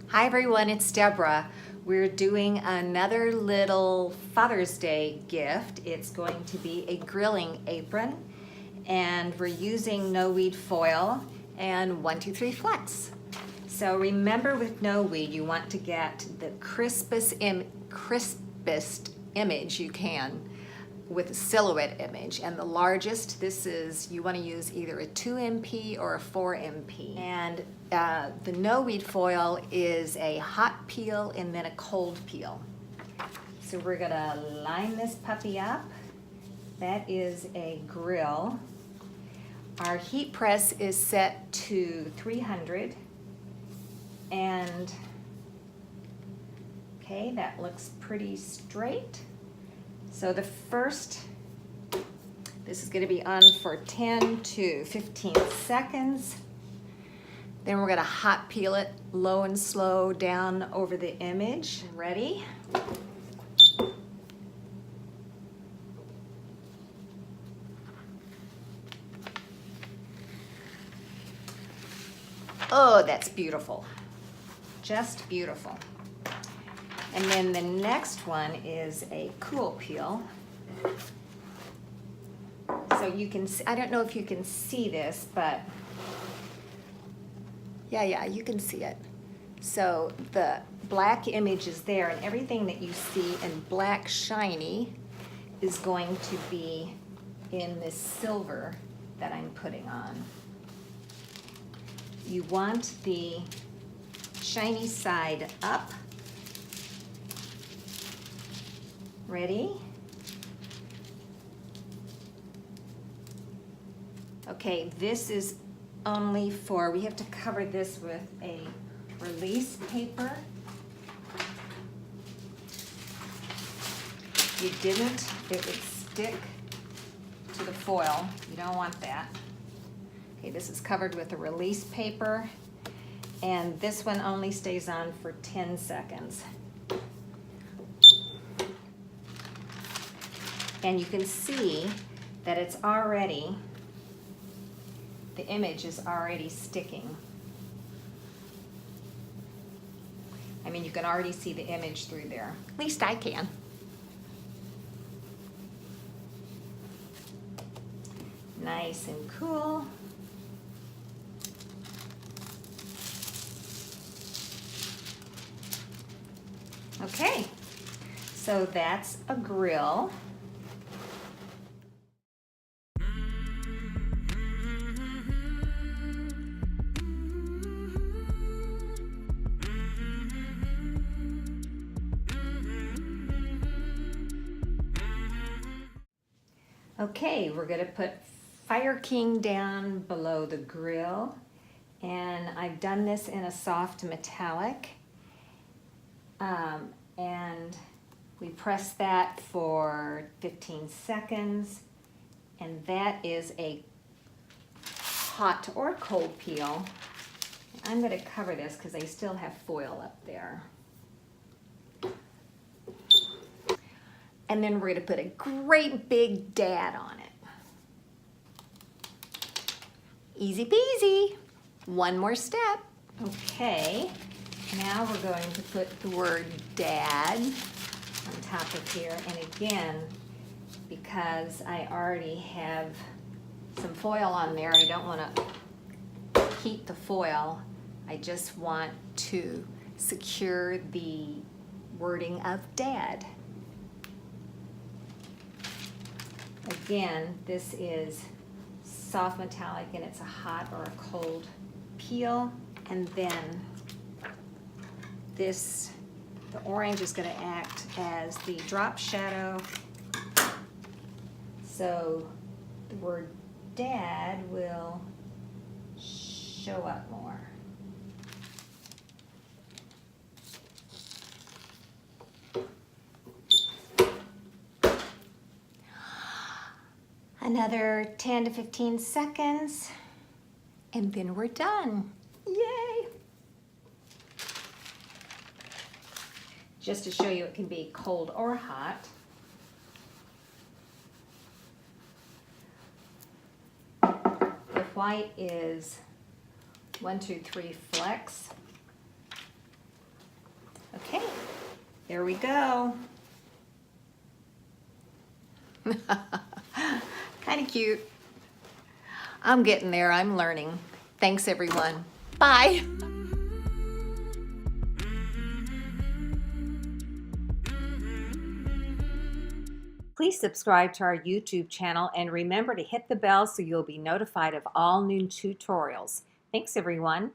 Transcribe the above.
Hi everyone, it's Deborah. We're doing another little Father's Day gift. It's going to be a grilling apron, and we're using no weed foil and 1, 2, 3 flex. So remember, with no weed, you want to get the crispest image you can with a silhouette image, and the largest, you want to use either a 2 MP or a 4 MP. And the no weed foil is a hot peel and then a cold peel. So we're gonna line this puppy up. That is a grill. Our heat press is set to 300, and okay, that looks pretty straight. So the first, this is going to be on for 10 to 15 seconds. Then we're going to hot peel it low and slow down over the image. Ready? Oh, that's beautiful. Just beautiful. And then the next one is a cool peel. So you can, I don't know if you can see this, but yeah, you can see it. So the black image is there, and everything that you see in black shiny is going to be in this silver that I'm putting on. You want the shiny side up. Ready? Okay, this is only for, we have to cover this with a release paper. If you didn't, it would stick to the foil. You don't want that. Okay, this is covered with a release paper, and this one only stays on for 10 seconds. And you can see that it's already, the image is already sticking. I mean, you can already see the image through there. At least I can. Nice and cool. Okay, so that's a grill. Okay, we're going to put Fire King down below the grill, and I've done this in a soft metallic, and we press that for 15 seconds, and that is a hot or cold peel. I'm going to cover this because I still have foil up there. And then we're going to put a great big dad on it. Easy peasy. One more step. Okay, now we're going to put the word dad on top of here. And again, because I already have some foil on there, I don't want to heat the foil. I just want to secure the wording of dad. Again, this is soft metallic, and it's a hot or a cold peel. And then this, the orange is going to act as the drop shadow. So the word dad will show up more. Another 10 to 15 seconds, and then we're done. Yay! Just to show you, it can be cold or hot. The white is 1, 2, 3 flex. There we go. Kind of cute. I'm getting there. I'm learning. Thanks, everyone. Bye. Please subscribe to our YouTube channel and remember to hit the bell so you'll be notified of all new tutorials. Thanks, everyone.